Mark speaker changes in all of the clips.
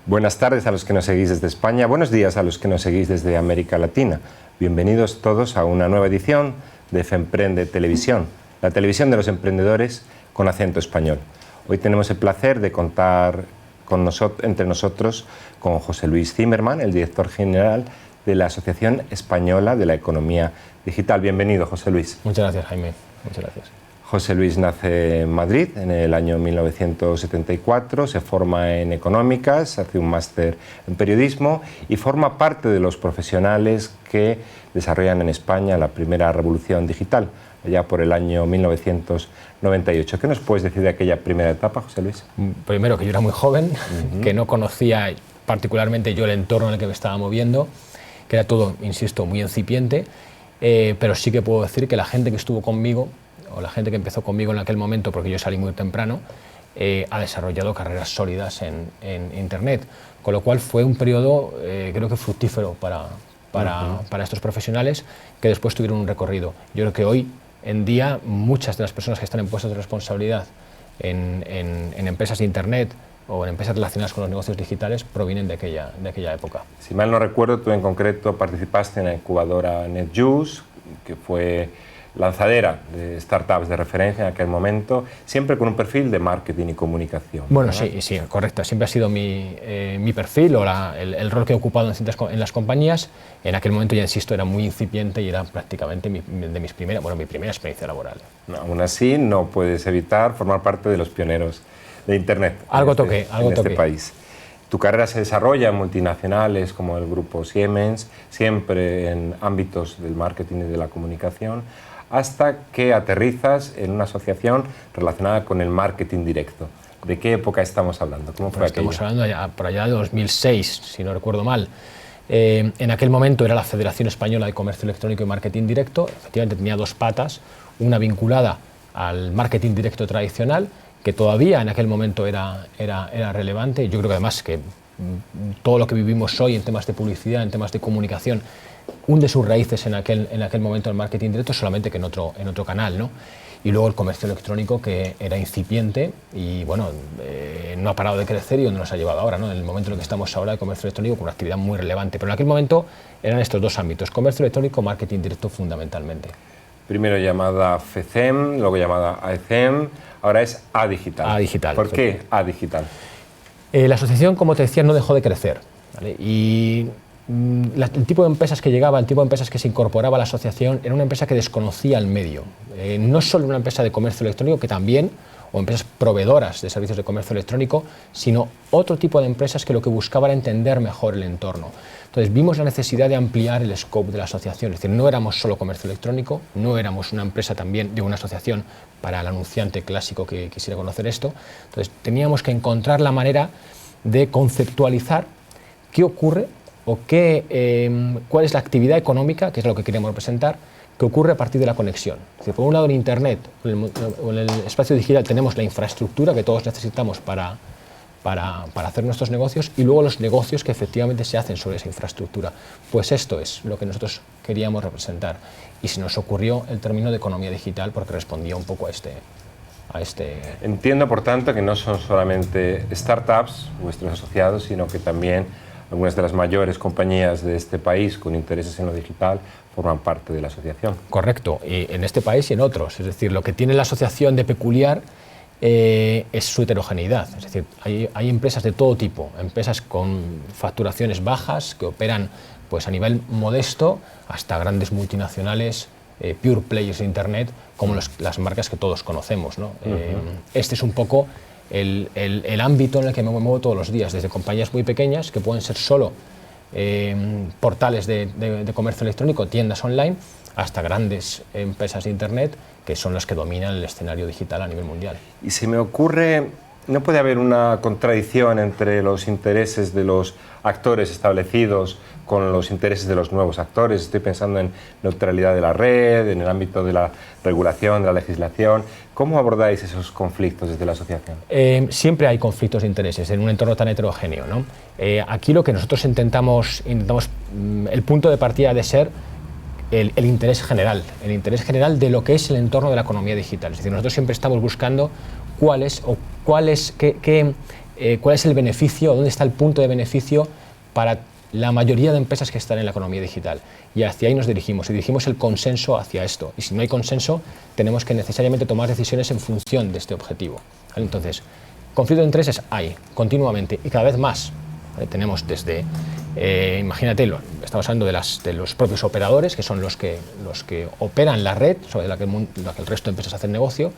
Speaker 1: Buenas tardes a los que nos seguís desde España, buenos días a los que nos seguís desde América Latina. Bienvenidos todos a una nueva edición de FEMprende Televisión, la televisión de los emprendedores con acento español. Hoy tenemos el placer de contar entre nosotros con José Luis Zimmermann, el director general de la Asociación Española de la Economía Digital. Bienvenido, José Luis.
Speaker 2: Muchas gracias, Jaime. Muchas gracias.
Speaker 1: José Luis nace en Madrid en el año 1974, se forma en Económicas, hace un máster en Periodismo y forma parte de los profesionales que desarrollan en España la primera revolución digital, allá por el año 1998. ¿Qué nos puedes decir de aquella primera etapa, José Luis?
Speaker 2: Primero, que yo era muy joven, que no conocía particularmente yo el entorno en el que me estaba moviendo, que era todo, insisto, muy incipiente, pero sí que puedo decir que la gente que estuvo conmigo, o la gente que empezó conmigo en aquel momento, porque yo salí muy temprano, ha desarrollado carreras sólidas en Internet, con lo cual fue un periodo creo que fructífero para estos profesionales que después tuvieron un recorrido. Yo creo que hoy en día muchas de las personas que están en puestos de responsabilidad en empresas de Internet o en empresas relacionadas con los negocios digitales provienen de aquella época.
Speaker 1: Si mal no recuerdo, tú en concreto participaste en la incubadora NetJuice, que fue lanzadera de startups de referencia en aquel momento, siempre con un perfil de marketing y comunicación.
Speaker 2: Bueno, sí, correcto. Siempre ha sido mi perfil o el rol que he ocupado en las compañías. En aquel momento, ya insisto, era muy incipiente y era prácticamente mi primera experiencia laboral.
Speaker 1: No, aún así, no puedes evitar formar parte de los pioneros de Internet en este país. Tu carrera se desarrolla en multinacionales como el grupo Siemens, siempre en ámbitos del marketing y de la comunicación, hasta que aterrizas en una asociación relacionada con el marketing directo. ¿De qué época estamos hablando? ¿Cómo fue aquello?
Speaker 2: Estamos hablando por allá de 2006, si no recuerdo mal. En aquel momento era la Federación Española de Comercio Electrónico y Marketing Directo. Efectivamente tenía dos patas, una vinculada al marketing directo tradicional, que todavía en aquel momento era relevante. Yo creo que además que todo lo que vivimos hoy en temas de publicidad, en temas de comunicación, hunde sus raíces en aquel momento el marketing directo, solamente que en otro canal, ¿no? Y luego el comercio electrónico, que era incipiente y bueno, no ha parado de crecer y donde nos ha llevado ahora, ¿no? En el momento en el que estamos ahora, el comercio electrónico con una actividad muy relevante. Pero en aquel momento eran estos dos ámbitos, comercio electrónico, marketing directo fundamentalmente.
Speaker 1: Primero llamada FECEM, luego llamada AECEM, ahora es A-Digital.
Speaker 2: A-Digital.
Speaker 1: ¿Por qué A-Digital?
Speaker 2: La asociación, como te decía, no dejó de crecer, ¿vale? Y el tipo de empresas que llegaba, el tipo de empresas que se incorporaba a la asociación era una empresa que desconocía el medio. No solo una empresa de comercio electrónico, que también, o empresas proveedoras de servicios de comercio electrónico, sino otro tipo de empresas que lo que buscaba era entender mejor el entorno. Entonces vimos la necesidad de ampliar el scope de la asociación, es decir, no éramos solo comercio electrónico, no éramos una empresa también de una asociación para el anunciante clásico que quisiera conocer esto. Entonces teníamos que encontrar la manera de conceptualizar qué ocurre o cuál es la actividad económica, que es lo que queremos representar, que ocurre a partir de la conexión. Es decir, por un lado en Internet o en el espacio digital tenemos la infraestructura que todos necesitamos para hacer nuestros negocios y luego los negocios que efectivamente se hacen sobre esa infraestructura. Pues esto es lo que nosotros queríamos representar y se nos ocurrió el término de economía digital porque respondía un poco a este.
Speaker 1: Entiendo, por tanto, que no son solamente startups, vuestros asociados, sino que también algunas de las mayores compañías de este país con intereses en lo digital forman parte de la asociación.
Speaker 2: Correcto, y en este país y en otros. Es decir, lo que tiene la asociación de peculiar es su heterogeneidad. Es decir, hay empresas de todo tipo, empresas con facturaciones bajas que operan pues, a nivel modesto hasta grandes multinacionales, pure players de Internet, como las marcas que todos conocemos, ¿no? Este es un poco el ámbito en el que me muevo todos los días, desde compañías muy pequeñas, que pueden ser solo portales de comercio electrónico, tiendas online, hasta grandes empresas de Internet, que son las que dominan el escenario digital a nivel mundial.
Speaker 1: Y se me ocurre, ¿no puede haber una contradicción entre los intereses de los actores establecidos con los intereses de los nuevos actores? Estoy pensando en neutralidad de la red, en el ámbito de la regulación, de la legislación. ¿Cómo abordáis esos conflictos desde la asociación?
Speaker 2: Siempre hay conflictos de intereses en un entorno tan heterogéneo, ¿no? Aquí lo que nosotros intentamos, el punto de partida de ser el interés general de lo que es el entorno de la economía digital. Es decir, nosotros siempre estamos buscando qué cuál es el beneficio, dónde está el punto de beneficio para la mayoría de empresas que están en la economía digital. Y hacia ahí nos dirigimos, y dirigimos el consenso hacia esto. Y si no hay consenso, tenemos que necesariamente tomar decisiones en función de este objetivo. ¿Vale? Entonces, conflicto de intereses hay, continuamente, y cada vez más. ¿Vale? Tenemos desde, imagínate, estamos hablando de los propios operadores, que son los que operan la red, sobre la que el resto de empresas hacen negocio.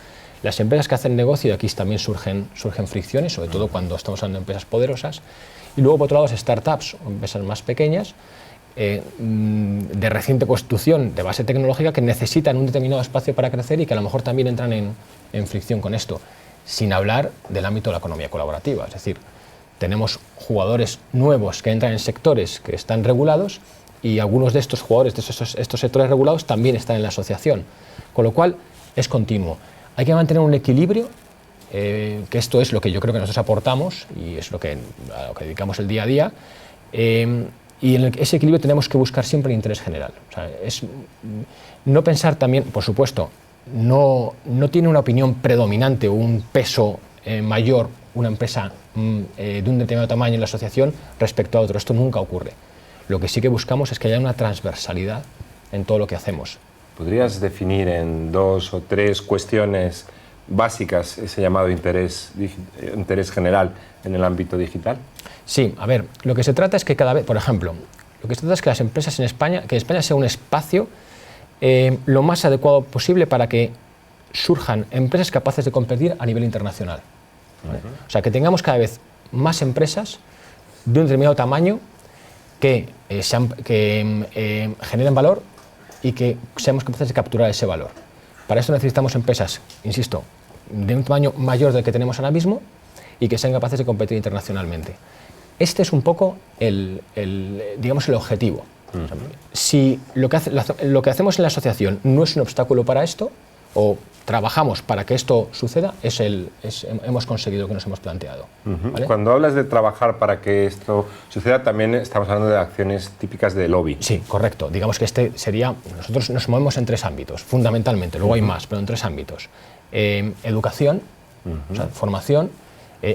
Speaker 2: Las empresas que hacen negocio, y aquí también surgen fricciones, sobre todo cuando estamos hablando de empresas poderosas. Y luego, por otro lado, startups, empresas más pequeñas, de reciente constitución, de base tecnológica, que necesitan un determinado espacio para crecer y que a lo mejor también entran en fricción con esto, sin hablar del ámbito de la economía colaborativa. Es decir, tenemos jugadores nuevos que entran en sectores que están regulados y algunos de estos jugadores de estos sectores regulados también están en la asociación, con lo cual es continuo. Hay que mantener un equilibrio, que esto es lo que yo creo que nosotros aportamos y es a lo que dedicamos el día a día, y en ese equilibrio tenemos que buscar siempre el interés general. O sea, no pensar también, por supuesto, no tiene una opinión predominante o un peso mayor una empresa de un determinado tamaño en la asociación respecto a otro. Esto nunca ocurre. Lo que sí que buscamos es que haya una transversalidad en todo lo que hacemos.
Speaker 1: ¿Podrías definir en 2 o 3 cuestiones básicas ese llamado interés general en el ámbito digital?
Speaker 2: Sí, a ver, lo que se trata es que cada vez, por ejemplo, lo que se trata es que las empresas en España, que España sea un espacio lo más adecuado posible para que surjan empresas capaces de competir a nivel internacional. ¿Vale? O sea, que tengamos cada vez más empresas de un determinado tamaño que generen valor y que seamos capaces de capturar ese valor. Para eso necesitamos empresas, insisto, de un tamaño mayor del que tenemos ahora mismo y que sean capaces de competir internacionalmente. Este es un poco digamos, el objetivo. O sea, si lo que hacemos en la asociación no es un obstáculo para esto, o trabajamos para que esto suceda, hemos conseguido lo que nos hemos planteado. ¿Vale?
Speaker 1: Cuando hablas de trabajar para que esto suceda, también estamos hablando de acciones típicas de lobby.
Speaker 2: Sí, correcto. Digamos que nosotros nos movemos en 3 ámbitos, fundamentalmente, luego hay más, pero en 3 ámbitos. Educación, o sea, formación,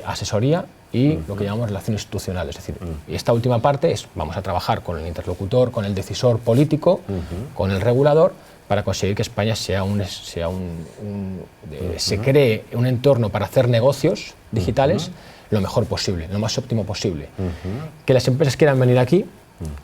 Speaker 2: asesoría y lo que llamamos relación institucional. Es decir, esta última parte vamos a trabajar con el interlocutor, con el decisor político, con el regulador, para conseguir que España se cree un entorno para hacer negocios digitales lo mejor posible, lo más óptimo posible. Que las empresas quieran venir aquí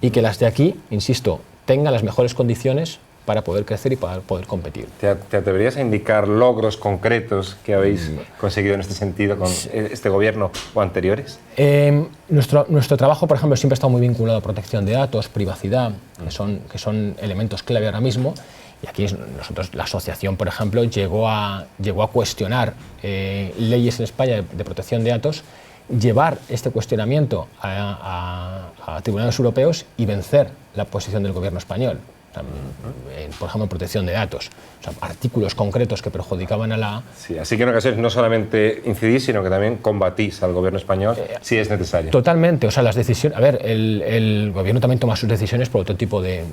Speaker 2: y que las de aquí, insisto, tengan las mejores condiciones para poder crecer y para poder competir.
Speaker 1: ¿Te atreverías a indicar logros concretos que habéis conseguido en este sentido con este gobierno o anteriores?
Speaker 2: Nuestro trabajo, por ejemplo, siempre ha estado muy vinculado a protección de datos, privacidad, que son elementos clave ahora mismo. Y aquí la asociación, por ejemplo, llegó a cuestionar leyes en España de protección de datos, llevar este cuestionamiento a tribunales europeos y vencer la posición del gobierno español. O sea, por ejemplo, en protección de datos, o sea, artículos concretos que perjudicaban a la...
Speaker 1: Sí, así que en ocasiones no solamente incidís, sino que también combatís al gobierno español si es necesario.
Speaker 2: Totalmente, o sea, las decisiones... A ver, el gobierno también toma sus decisiones por otro tipo de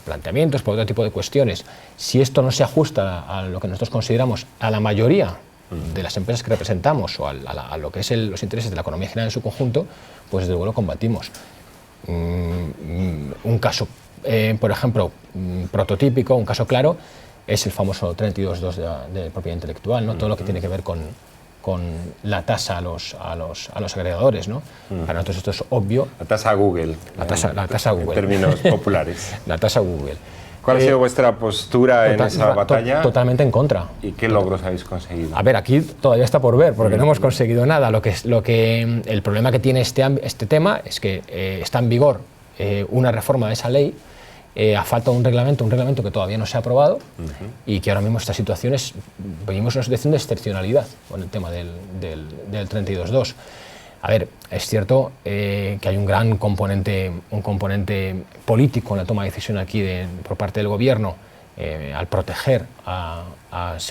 Speaker 2: planteamientos, por otro tipo de cuestiones. Si esto no se ajusta a lo que nosotros consideramos a la mayoría de las empresas que representamos o a lo que es los intereses de la economía general en su conjunto, pues desde luego lo combatimos. Un caso... por ejemplo, prototípico, un caso claro, es el famoso 32.2 de propiedad intelectual, ¿no? Todo lo que tiene que ver con la tasa a los agregadores, ¿no? Para nosotros esto es obvio.
Speaker 1: La tasa Google.
Speaker 2: La tasa Google.
Speaker 1: En términos populares.
Speaker 2: La tasa Google.
Speaker 1: ¿Cuál ha sido vuestra postura en esa batalla?
Speaker 2: Totalmente en contra.
Speaker 1: ¿Y qué logros habéis conseguido?
Speaker 2: A ver, aquí todavía está por ver, porque no hemos conseguido nada. El problema que tiene este tema es que está en vigor una reforma de esa ley, a falta de un reglamento que todavía no se ha aprobado y que ahora mismo esta situación venimos en una situación de excepcionalidad con el tema del 32.2. A ver, es cierto que hay un gran componente político en la toma de decisión aquí por parte del gobierno al proteger a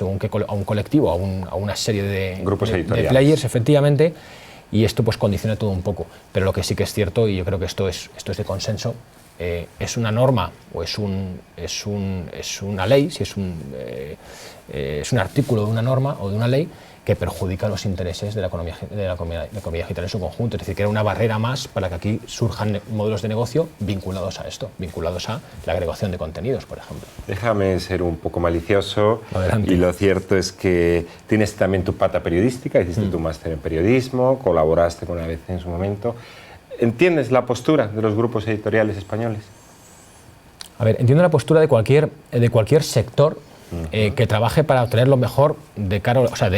Speaker 2: un colectivo, a una serie de
Speaker 1: grupos
Speaker 2: de players, efectivamente, y esto pues condiciona todo un poco. Pero lo que sí que es cierto, y yo creo que esto es de consenso, es una norma o es una ley, si es un artículo de una norma o de una ley que perjudica los intereses de la economía digital en su conjunto. Es decir, que era una barrera más para que aquí surjan modelos de negocio vinculados a esto, vinculados a la agregación de contenidos, por ejemplo.
Speaker 1: Déjame ser un poco malicioso.
Speaker 2: Adelante.
Speaker 1: Y lo cierto es que tienes también tu pata periodística, hiciste tu máster en periodismo, colaboraste con ABC en su momento. ¿Entiendes la postura de los grupos editoriales españoles?
Speaker 2: A ver, entiendo la postura de cualquier sector que trabaje para obtener lo mejor de cara, o sea,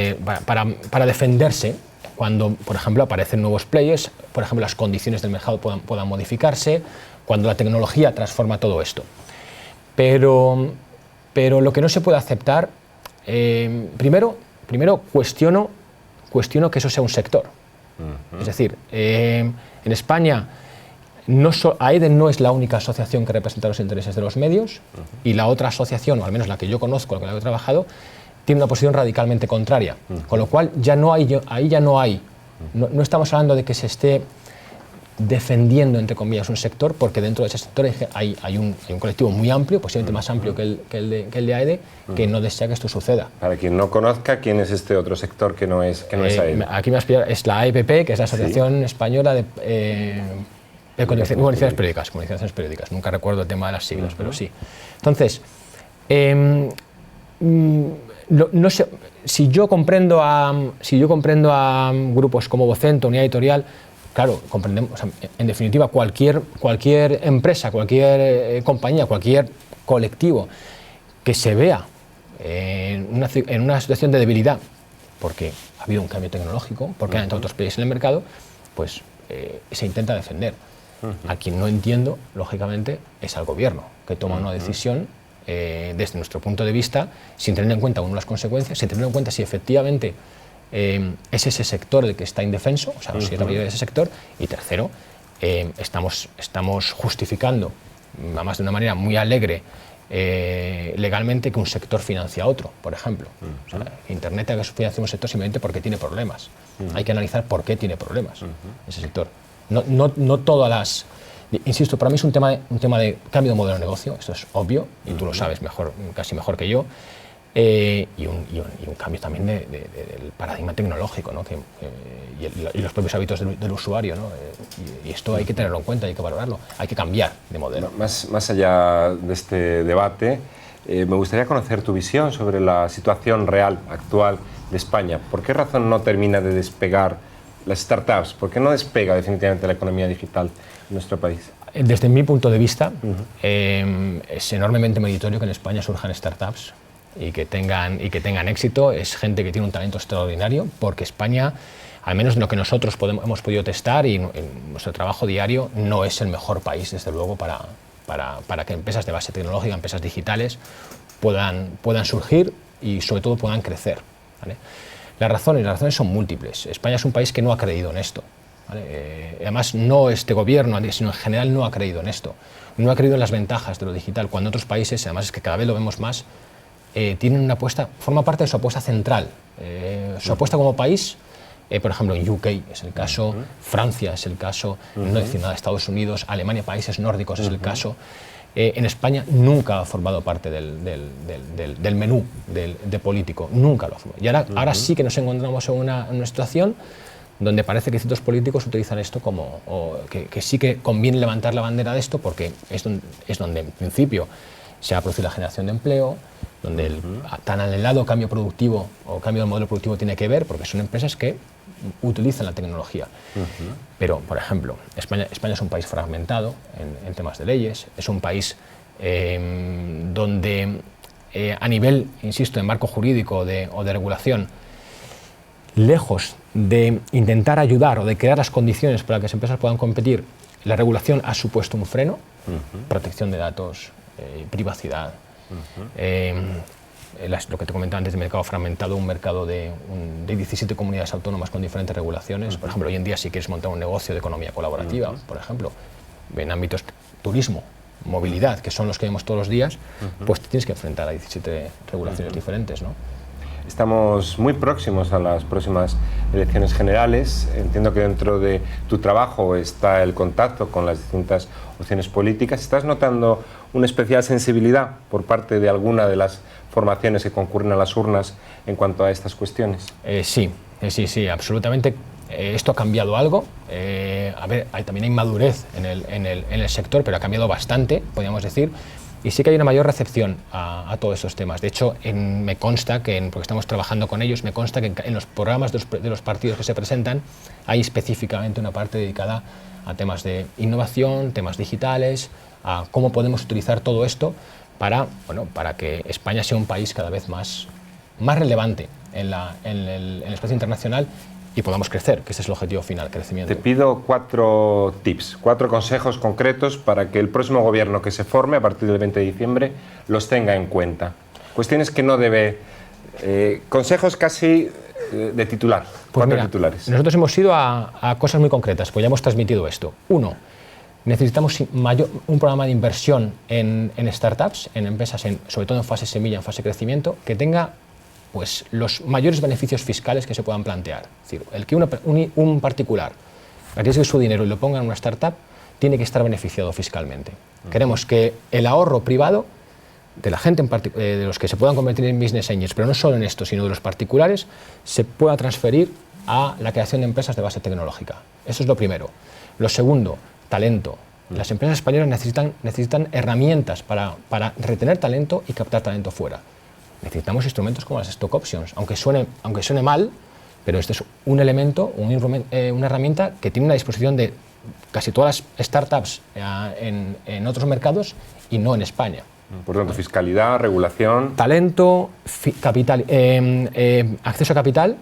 Speaker 2: para defenderse cuando, por ejemplo, aparecen nuevos players, por ejemplo, las condiciones del mercado puedan modificarse, cuando la tecnología transforma todo esto. Pero lo que no se puede aceptar, primero cuestiono que eso sea un sector. Es decir, en España AEDE no es la única asociación que representa los intereses de los medios, y la otra asociación, o al menos la que yo conozco, la que he trabajado, tiene una posición radicalmente contraria, con lo cual no estamos hablando de que se esté defendiendo, entre comillas, un sector, porque dentro de ese sector hay un colectivo muy amplio, posiblemente más amplio que el de AEDE, que no desea que esto suceda.
Speaker 1: Para quien no conozca, ¿quién es este otro sector que no es AEDE?
Speaker 2: Aquí me has pillado, es la AEPP, que es la Asociación Española de Comunicaciones Periódicas. Nunca recuerdo el tema de las siglas, pero sí. Entonces, no sé, si yo comprendo a grupos como Vocento, Unidad Editorial, claro, comprendemos, o sea, en definitiva, cualquier empresa, cualquier compañía, cualquier colectivo que se vea en una situación de debilidad, porque ha habido un cambio tecnológico, porque han entrado otros players en el mercado, pues se intenta defender. A quien no entiendo, lógicamente, es al gobierno, que toma una decisión desde nuestro punto de vista, sin tener en cuenta las consecuencias, sin tener en cuenta si efectivamente es ese sector el que está indefenso, o sea, si es la mayoría de ese sector, y tercero, estamos justificando, además de una manera muy alegre, legalmente, que un sector financia a otro, por ejemplo. O sea, Internet financia un sector simplemente porque tiene problemas. Hay que analizar por qué tiene problemas ese sector. No todas las... Insisto, para mí es un tema de cambio de modelo de negocio, esto es obvio, y tú lo sabes casi mejor que yo, y un cambio también del paradigma tecnológico, ¿no? Y los propios hábitos del usuario, ¿no? Y esto hay que tenerlo en cuenta, hay que valorarlo, hay que cambiar de modelo.
Speaker 1: Más allá de este debate, me gustaría conocer tu visión sobre la situación real, actual de España. ¿Por qué razón no termina de despegar las startups? ¿Por qué no despega definitivamente la economía digital en nuestro país?
Speaker 2: Desde mi punto de vista, es enormemente meritorio que en España surjan startups y que tengan éxito. Es gente que tiene un talento extraordinario, porque España, al menos lo que nosotros hemos podido testar y en nuestro trabajo diario, no es el mejor país, desde luego, para que empresas de base tecnológica, empresas digitales, puedan surgir y sobre todo puedan crecer, ¿vale? Las razones son múltiples. España es un país que no ha creído en esto, ¿vale? Además, no este gobierno, sino en general no ha creído en esto. No ha creído en las ventajas de lo digital, cuando otros países, además es que cada vez lo vemos más, tienen una apuesta, forma parte de su apuesta central. Su apuesta como país, por ejemplo, en UK es el caso, Francia es el caso, no decir nada, Estados Unidos, Alemania, países nórdicos es el caso. En España nunca ha formado parte del menú de político, nunca lo ha formado. Y ahora sí que nos encontramos en una situación donde parece que ciertos políticos utilizan esto como, que sí que conviene levantar la bandera de esto, porque es donde en principio se ha producido la generación de empleo, donde el tan anhelado cambio productivo o cambio del modelo productivo tiene que ver, porque son empresas que utilizan la tecnología. Pero, por ejemplo, España es un país fragmentado en temas de leyes, es un país donde a nivel, insisto, de marco jurídico o de regulación, lejos de intentar ayudar o de crear las condiciones para que las empresas puedan competir, la regulación ha supuesto un freno, protección de datos, privacidad, lo que te comentaba antes del mercado fragmentado, un mercado de 17 comunidades autónomas con diferentes regulaciones. Por ejemplo, hoy en día si quieres montar un negocio de economía colaborativa, por ejemplo, en ámbitos turismo, movilidad, que son los que vemos todos los días, pues te tienes que enfrentar a 17 regulaciones diferentes, ¿no?
Speaker 1: Estamos muy próximos a las próximas elecciones generales. Entiendo que dentro de tu trabajo está el contacto con las distintas opciones políticas. ¿Estás notando una especial sensibilidad por parte de alguna de las formaciones que concurren a las urnas en cuanto a estas cuestiones?
Speaker 2: Sí, absolutamente. Esto ha cambiado algo. También hay madurez en el sector, pero ha cambiado bastante, podríamos decir. Y sí que hay una mayor recepción a todos estos temas. De hecho, me consta que, porque estamos trabajando con ellos, me consta que en los programas de los partidos que se presentan hay específicamente una parte dedicada a temas de innovación, temas digitales, a cómo podemos utilizar todo esto para que España sea un país cada vez más relevante en el espacio internacional y podamos crecer, que ese es el objetivo final, crecimiento.
Speaker 1: Te pido 4 tips, 4 consejos concretos para que el próximo gobierno que se forme a partir del 20 de diciembre los tenga en cuenta. Cuestiones que no debe... consejos casi de titular,
Speaker 2: pues
Speaker 1: 4 titulares.
Speaker 2: Nosotros hemos ido a cosas muy concretas, pues ya hemos transmitido esto. 1. Necesitamos un programa de inversión en startups, en empresas, sobre todo en fase semilla, en fase crecimiento, que tenga pues los mayores beneficios fiscales que se puedan plantear. Es decir, el que un particular arriesgue su dinero y lo ponga en una startup tiene que estar beneficiado fiscalmente. Queremos que el ahorro privado de la gente, de los que se puedan convertir en business angels, pero no solo en esto, sino de los particulares, se pueda transferir a la creación de empresas de base tecnológica. Eso es lo primero. Lo segundo, talento. Las empresas españolas necesitan herramientas para retener talento y captar talento fuera. Necesitamos instrumentos como las stock options, aunque suene mal, pero este es un elemento, una herramienta que tiene una disposición de casi todas las startups en otros mercados y no en España.
Speaker 1: Por tanto, fiscalidad, regulación...
Speaker 2: Talento, capital, acceso a capital.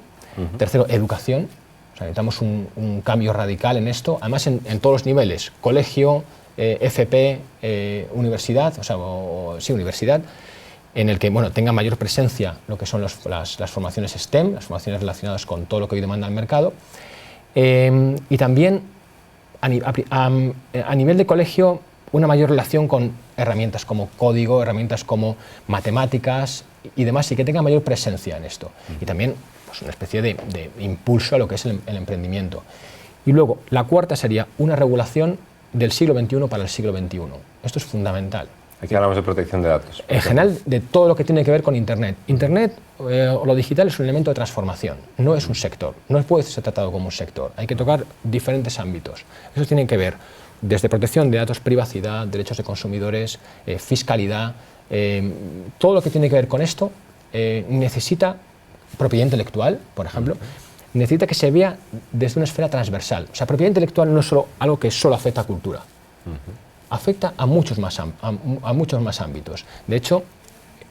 Speaker 2: Tercero, educación. O sea, necesitamos un cambio radical en esto, además en todos los niveles, colegio, FP, universidad, universidad, en el que tenga mayor presencia lo que son las formaciones STEM, las formaciones relacionadas con todo lo que hoy demanda el mercado. Y también a nivel de colegio, una mayor relación con herramientas como código, herramientas como matemáticas y demás, y que tenga mayor presencia en esto. Y también pues, una especie de impulso a lo que es el emprendimiento. Y luego, la cuarta sería una regulación del siglo XXI para el siglo XXI. Esto es fundamental.
Speaker 1: Aquí hablamos de protección de datos.
Speaker 2: En general, de todo lo que tiene que ver con Internet. Internet o lo digital es un elemento de transformación, no es un sector, no puede ser tratado como un sector. Hay que tocar diferentes ámbitos. Eso tiene que ver desde protección de datos, privacidad, derechos de consumidores, fiscalidad. Todo lo que tiene que ver con esto necesita propiedad intelectual, por ejemplo, necesita que se vea desde una esfera transversal. O sea, propiedad intelectual no es solo algo que solo afecta a cultura. Afecta a muchos más ámbitos. De hecho,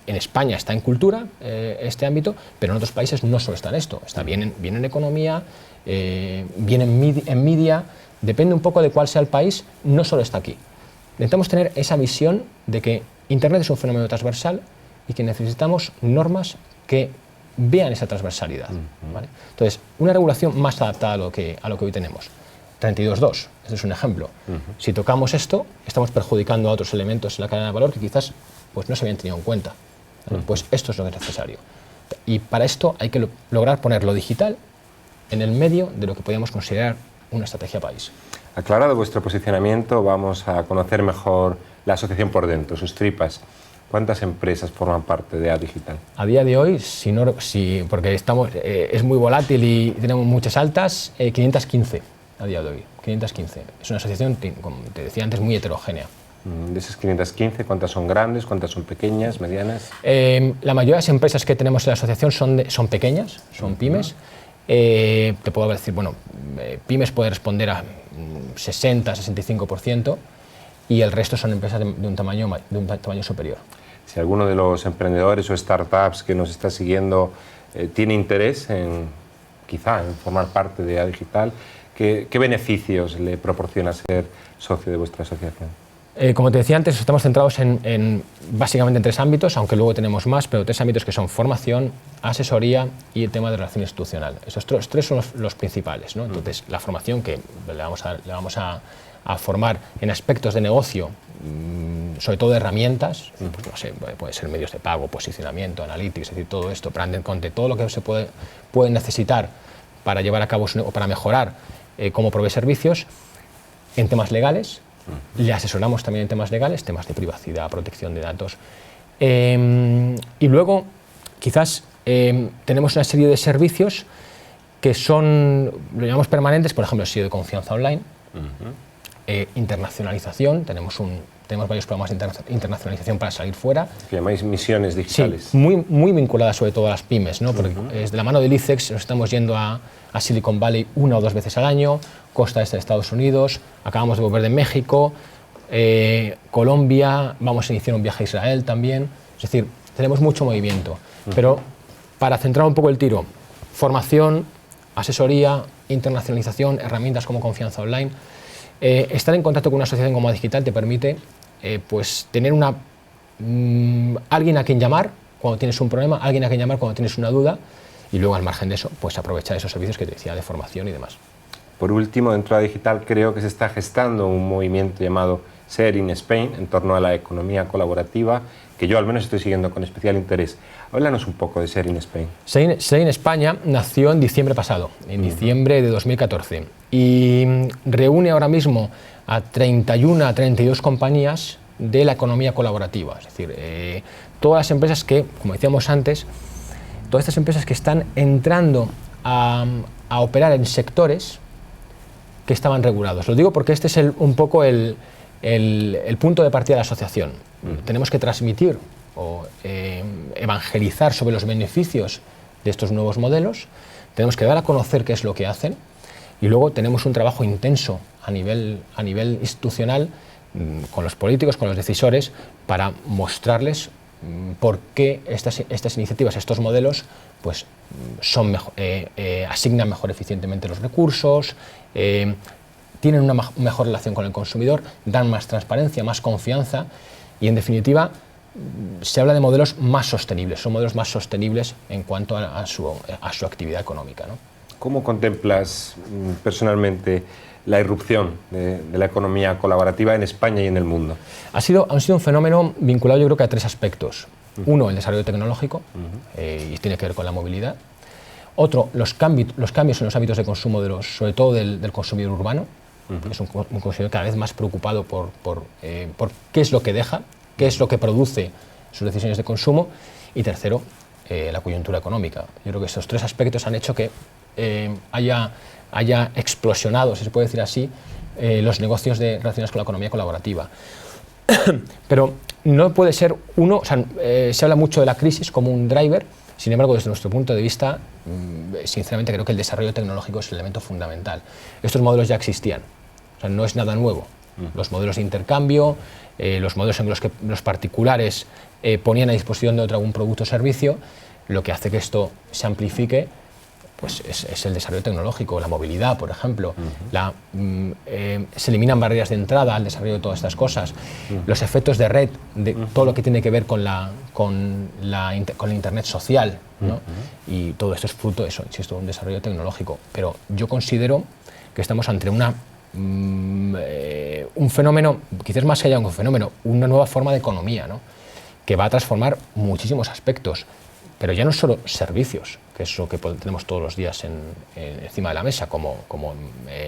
Speaker 2: en España está en cultura este ámbito, pero en otros países no solo está en esto. Está bien en economía, bien en media, depende un poco de cuál sea el país, no solo está aquí. Necesitamos tener esa visión de que Internet es un fenómeno transversal y que necesitamos normas que vean esa transversalidad. ¿Vale? Entonces, una regulación más adaptada a lo que hoy tenemos. 32.2, este es un ejemplo. Si tocamos esto, estamos perjudicando a otros elementos en la cadena de valor que quizás pues, no se habían tenido en cuenta. Pues esto es lo que es necesario. Y para esto hay que lograr poner lo digital en el medio de lo que podríamos considerar una estrategia país.
Speaker 1: Aclarado vuestro posicionamiento, vamos a conocer mejor la asociación por dentro, sus tripas. ¿Cuántas empresas forman parte de ADigital?
Speaker 2: A día de hoy, porque es muy volátil y tenemos muchas altas, 515 a día de hoy. 515. Es una asociación, como te decía antes, muy heterogénea.
Speaker 1: De esas 515, ¿cuántas son grandes, cuántas son pequeñas, medianas?
Speaker 2: La mayoría de las empresas que tenemos en la asociación son pequeñas, son pymes. Te puedo decir, pymes puede responder a 60-65% y el resto son empresas de un tamaño superior.
Speaker 1: Si alguno de los emprendedores o startups que nos está siguiendo tiene interés quizá en formar parte de ADigital, ¿qué beneficios le proporciona ser socio de vuestra asociación?
Speaker 2: Como te decía antes, estamos centrados básicamente en 3 ámbitos, aunque luego tenemos más, pero 3 ámbitos que son formación, asesoría y el tema de relación institucional. Esos 3 son los principales, ¿no? Entonces, la formación, que le vamos a formar en aspectos de negocio, sobre todo de herramientas, pues, no sé, puede ser medios de pago, posicionamiento, analytics, es decir, todo esto, brand content, todo lo que se puede necesitar para llevar a cabo o para mejorar cómo provee servicios. En temas legales, le asesoramos también en temas legales, temas de privacidad, protección de datos. Y luego, quizás, tenemos una serie de servicios que son, lo llamamos permanentes, por ejemplo, el sello de confianza online, internacionalización, tenemos varios programas de internacionalización para salir fuera.
Speaker 1: Que llamáis misiones digitales.
Speaker 2: Sí, muy vinculadas sobre todo a las pymes, ¿no? Porque de la mano del ICEX nos estamos yendo a Silicon Valley 1 o 2 veces al año, costa este de Estados Unidos, acabamos de volver de México, Colombia, vamos a iniciar un viaje a Israel también, es decir, tenemos mucho movimiento. Pero para centrar un poco el tiro, formación, asesoría, internacionalización, herramientas como confianza online. Estar en contacto con una asociación como Digital te permite pues tener alguien a quien llamar cuando tienes un problema, alguien a quien llamar cuando tienes una duda, y luego al margen de eso, pues aprovechar esos servicios que te decía de formación y demás.
Speaker 1: Por último, dentro de Digital creo que se está gestando un movimiento llamado Share in Spain en torno a la economía colaborativa, que yo al menos estoy siguiendo con especial interés. Háblanos un poco de Share in Spain.
Speaker 2: Share in España nació en diciembre pasado, en diciembre de 2014, y reúne ahora mismo a 31 a 32 compañías de la economía colaborativa. Es decir, todas las empresas que, como decíamos antes, todas estas empresas que están entrando a operar en sectores que estaban regulados. Lo digo porque este es un poco el punto de partida de la asociación. Tenemos que transmitir o evangelizar sobre los beneficios de estos nuevos modelos, tenemos que dar a conocer qué es lo que hacen, y luego tenemos un trabajo intenso a nivel institucional con los políticos, con los decisores, para mostrarles por qué estas iniciativas, estos modelos, pues asignan mejor eficientemente los recursos, tienen una mejor relación con el consumidor, dan más transparencia, más confianza, y en definitiva se habla de modelos más sostenibles, son modelos más sostenibles en cuanto a su actividad económica, ¿no?
Speaker 1: ¿Cómo contemplas personalmente la irrupción de la economía colaborativa en España y en el mundo?
Speaker 2: Ha sido un fenómeno vinculado, yo creo que a 3 aspectos. Uno, el desarrollo tecnológico, y tiene que ver con la movilidad. Otro, los cambios en los hábitos de consumo, sobre todo del consumidor urbano, que es un consumidor cada vez más preocupado por qué es lo que deja, qué es lo que produce sus decisiones de consumo. Y tercero, la coyuntura económica. Yo creo que estos 3 aspectos han hecho que haya explosionado, si se puede decir así, los negocios relacionados con la economía colaborativa. Pero no puede ser uno, o sea, se habla mucho de la crisis como un driver. Sin embargo, desde nuestro punto de vista, sinceramente creo que el desarrollo tecnológico es el elemento fundamental. Estos modelos ya existían, o sea, no es nada nuevo. Los modelos de intercambio, los modelos en los que los particulares ponían a disposición de otro algún producto o servicio, lo que hace que esto se amplifique, pues es el desarrollo tecnológico, la movilidad, por ejemplo. Se eliminan barreras de entrada al desarrollo de todas estas cosas. Los efectos de red, de todo lo que tiene que ver con la Internet social, ¿no? Y todo esto es fruto de eso, insisto, un desarrollo tecnológico. Pero yo considero que estamos ante un fenómeno, quizás más allá de un fenómeno, una nueva forma de economía, ¿no? Que va a transformar muchísimos aspectos. Pero ya no solo servicios, que es lo que tenemos todos los días encima de la mesa, como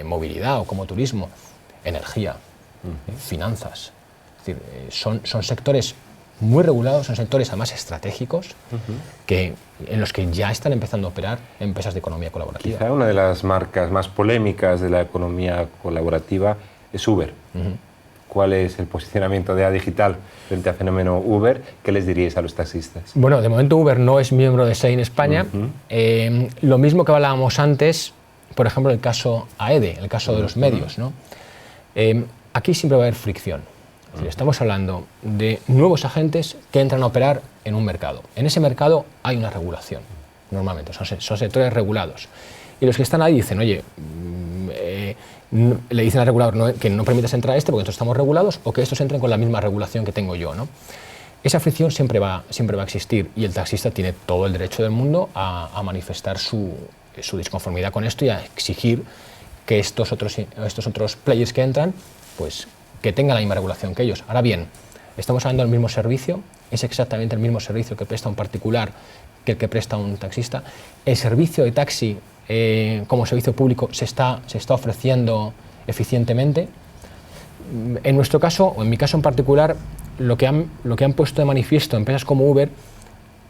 Speaker 2: movilidad o como turismo, energía, finanzas. Es decir, son sectores muy regulados, son sectores además estratégicos, en los que ya están empezando a operar empresas de economía colaborativa.
Speaker 1: Quizá una de las marcas más polémicas de la economía colaborativa es Uber. ¿Cuál es el posicionamiento de Digital frente al fenómeno Uber? ¿Qué les diríais a los taxistas?
Speaker 2: Bueno, de momento Uber no es miembro de Share in España. Lo mismo que hablábamos antes, por ejemplo, el caso AEDE, el caso de los medios, ¿no? Aquí siempre va a haber fricción. Es decir, estamos hablando de nuevos agentes que entran a operar en un mercado. En ese mercado hay una regulación, normalmente, son sectores regulados. Y los que están ahí dicen, oye, le dicen al regulador que no permitas entrar a este porque nosotros estamos regulados, o que estos entren con la misma regulación que tengo yo, ¿no? Esa fricción siempre va a existir, y el taxista tiene todo el derecho del mundo a manifestar su disconformidad con esto y a exigir que estos otros players que entran, pues que tengan la misma regulación que ellos. Ahora bien, estamos hablando del mismo servicio, es exactamente el mismo servicio que presta un particular que el que presta un taxista. El servicio de taxi como servicio público se está ofreciendo eficientemente. En nuestro caso, o en mi caso en particular, lo que han puesto de manifiesto empresas como Uber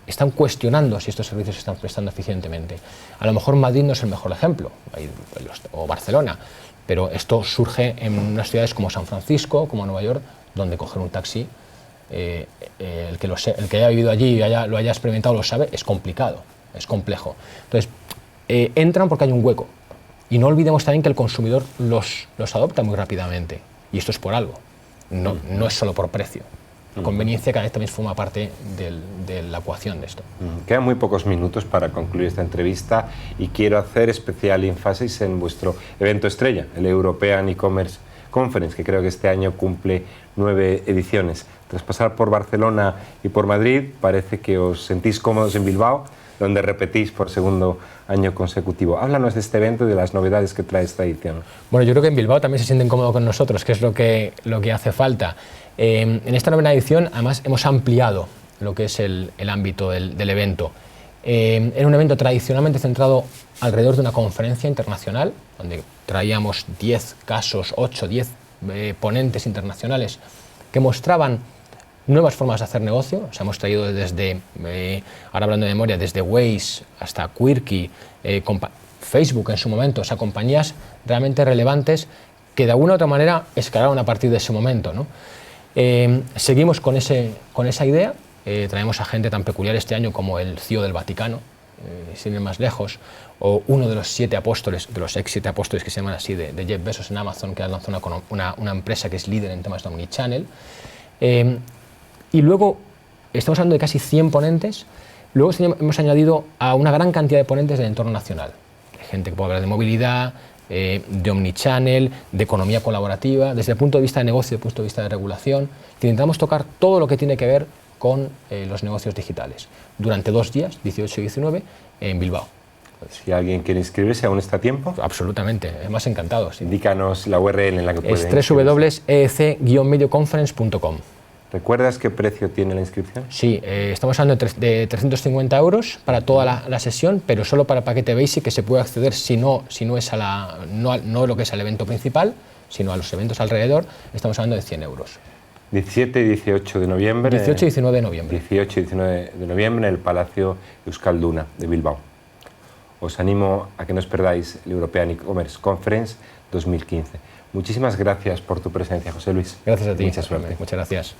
Speaker 2: están cuestionando si estos servicios se están prestando eficientemente. A lo mejor Madrid no es el mejor ejemplo, o Barcelona, pero esto surge en unas ciudades como San Francisco, como Nueva York, donde coger un taxi, el que haya vivido allí y lo haya experimentado lo sabe, es complicado, es complejo. Entonces, entran porque hay un hueco. Y no olvidemos también que el consumidor los adopta muy rápidamente. Y esto es por algo, no es solo por precio. La conveniencia cada vez también forma parte de la ecuación de esto.
Speaker 1: Quedan muy pocos minutos para concluir esta entrevista y quiero hacer especial énfasis en vuestro evento estrella, el European E-Commerce Conference, que creo que este año cumple 9 ediciones. Tras pasar por Barcelona y por Madrid, parece que os sentís cómodos en Bilbao, donde repetís por segundo año consecutivo. Háblanos de este evento y de las novedades que trae esta edición.
Speaker 2: Bueno, yo creo que en Bilbao también se sienten cómodos con nosotros, que es lo que hace falta. En esta novena edición, además, hemos ampliado lo que es el ámbito del evento. Era un evento tradicionalmente centrado alrededor de una conferencia internacional, donde traíamos 10 casos, 8, 10 ponentes internacionales que mostraban nuevas formas de hacer negocio. O sea, hemos traído desde, ahora hablando de memoria, desde Waze hasta Quirky, Facebook en su momento, o sea, compañías realmente relevantes que de alguna u otra manera escalaron a partir de ese momento, ¿no? Seguimos con esa idea, traemos a gente tan peculiar este año como el CEO del Vaticano, sin ir más lejos, o uno de los 7 apóstoles, de los ex 7 apóstoles que se llaman así, de Jeff Bezos en Amazon, que ha lanzado una empresa que es líder en temas de omnichannel. Y luego estamos hablando de casi 100 ponentes. Luego hemos añadido a una gran cantidad de ponentes del entorno nacional. Gente que puede hablar de movilidad, de omnichannel, de economía colaborativa, desde el punto de vista de negocio, desde el punto de vista de regulación. Intentamos tocar todo lo que tiene que ver con los negocios digitales durante 2 días, 18 y 19, en Bilbao.
Speaker 1: Si alguien quiere inscribirse, ¿aún está a tiempo?
Speaker 2: Absolutamente, más encantados.
Speaker 1: Indícanos la URL en la que pueden
Speaker 2: inscribirse. Es www.eec-medioconference.com.
Speaker 1: ¿Recuerdas qué precio tiene la inscripción?
Speaker 2: Sí, estamos hablando de 350 euros para toda la sesión, pero solo para paquete basic, que se puede acceder si no es no lo que es al evento principal, sino a los eventos alrededor. Estamos hablando de 100 euros.
Speaker 1: 17 y 18 de noviembre.
Speaker 2: 18 y 19 de noviembre.
Speaker 1: 18 y 19 de noviembre en el Palacio Euskalduna de Bilbao. Os animo a que no os perdáis el European E-Commerce Conference 2015. Muchísimas gracias por tu presencia, José Luis.
Speaker 2: Gracias a ti.
Speaker 1: Mucha suerte.
Speaker 2: Muchas gracias.